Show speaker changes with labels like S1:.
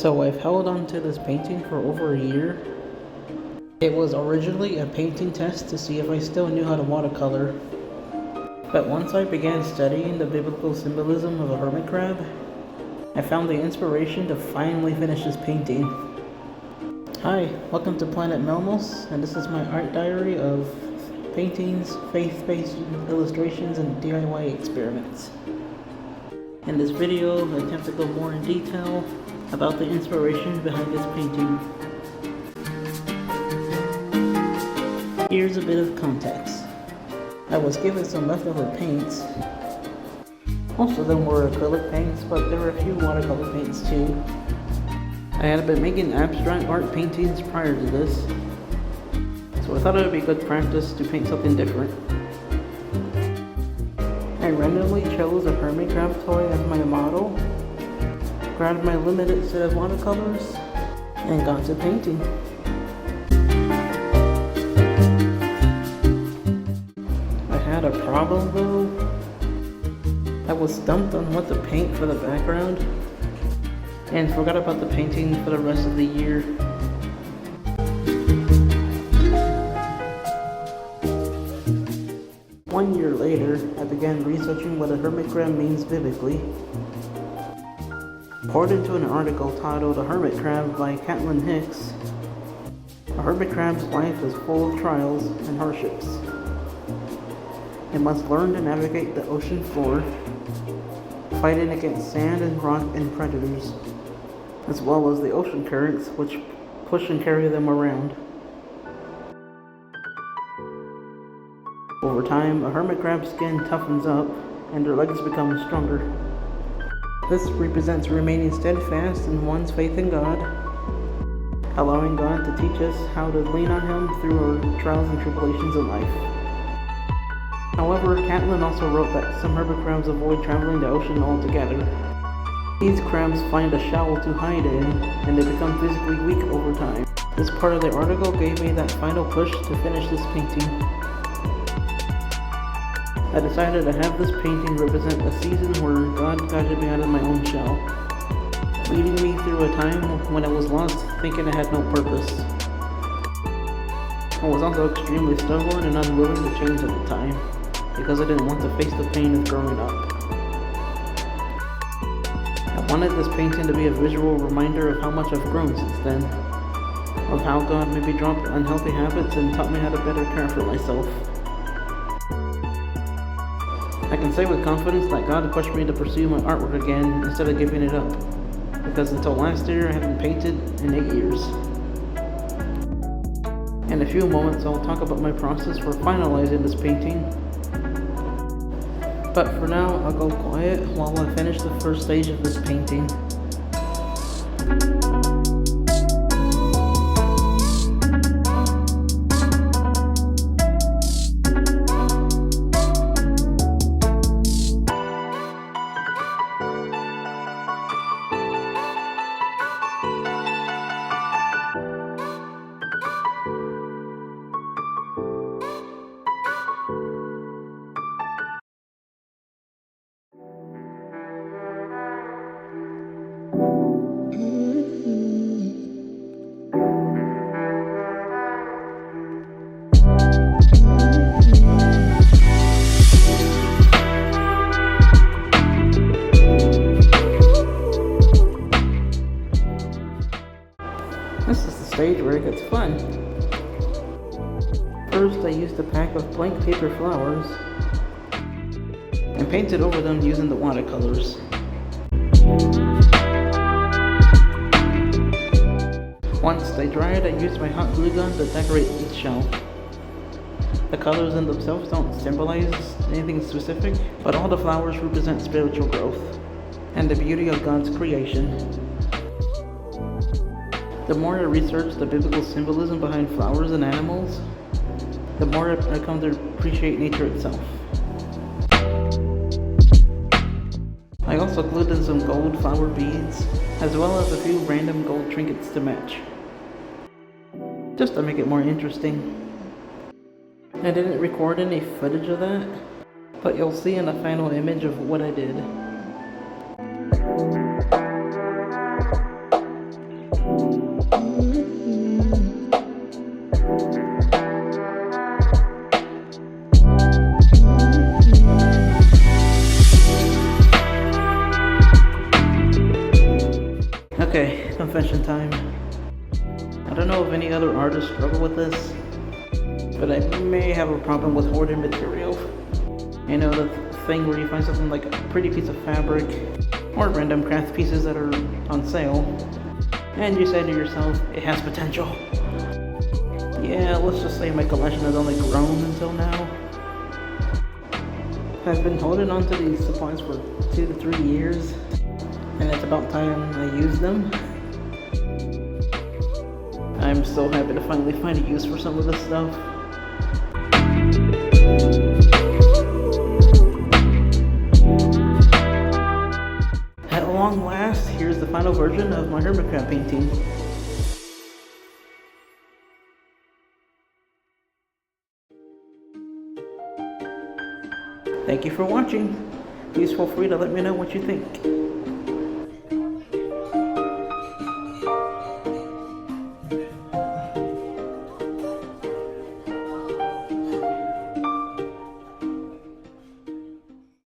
S1: So I've held on to this painting for over a year. It was originally a painting test to see if I still knew how to watercolor. But once I began studying the biblical symbolism of a hermit crab, I found the inspiration to finally finish this painting. Hi, welcome to planet.melmuls, and this is my art diary of paintings, faith-based illustrations, and DIY experiments. In this video, I attempt to go more in detail about the inspiration behind this painting. Here's a bit of context. I was given some leftover paints. Most of them were acrylic paints, but there were a few watercolor paints too. I had been making abstract art paintings prior to this, so I thought it would be good practice to paint something different. I randomly chose a hermit crab toy as my model, grabbed my limited set of watercolors, and got to painting. I had a problem though. I was stumped on what to paint for the background, and forgot about the painting for the rest of the year. One year later, I began researching what a hermit crab means biblically. According to an article titled "A Hermit Crab" by Caitlin Hicks, a hermit crab's life is full of trials and hardships. It must learn to navigate the ocean floor, fighting against sand and rock and predators, as well as the ocean currents which push and carry them around. Over time, a hermit crab's skin toughens up and their legs become stronger. This represents remaining steadfast in one's faith in God, allowing God to teach us how to lean on Him through our trials and tribulations in life. However, Caitlin also wrote that some hermit crabs avoid traveling the ocean altogether. These crabs find a shallow to hide in, and they become physically weak over time. This part of the article gave me that final push to finish this painting. I decided to have this painting represent a season where God guided me out of my own shell, leading me through a time when I was lost, thinking I had no purpose. I was also extremely stubborn and unwilling to change at the time, because I didn't want to face the pain of growing up. I wanted this painting to be a visual reminder of how much I've grown since then, of how God maybe dropped unhealthy habits and taught me how to better care for myself. I can say with confidence that God pushed me to pursue my artwork again instead of giving it up, because until last year I haven't painted in 8 years. In a few moments I'll talk about my process for finalizing this painting, but for now I'll go quiet while I finish the first stage of this painting. This is the stage where it gets fun. First, I used a pack of blank paper flowers and painted over them using the watercolors. Once they dried, I used my hot glue gun to decorate each shelf. The colors in themselves don't symbolize anything specific, but all the flowers represent spiritual growth and the beauty of God's creation. The more I research the biblical symbolism behind flowers and animals, the more I come to appreciate nature itself. I also glued in some gold flower beads, as well as a few random gold trinkets to match, just to make it more interesting. I didn't record any footage of that, but you'll see in the final image of what I did. Okay, confession time. I don't know if any other artists struggle with this, but I may have a problem with hoarding material. You know, the thing where you find something like a pretty piece of fabric or random craft pieces that are on sale, and you say to yourself, it has potential. Yeah, let's just say my collection has only grown until now. I've been holding on to these supplies for 2 to 3 years, and it's about time I use them. I'm so happy to finally find a use for some of this stuff. At long last, here's the final version of my Hermit crab painting. Thank you for watching. Please feel free to let me know what you think.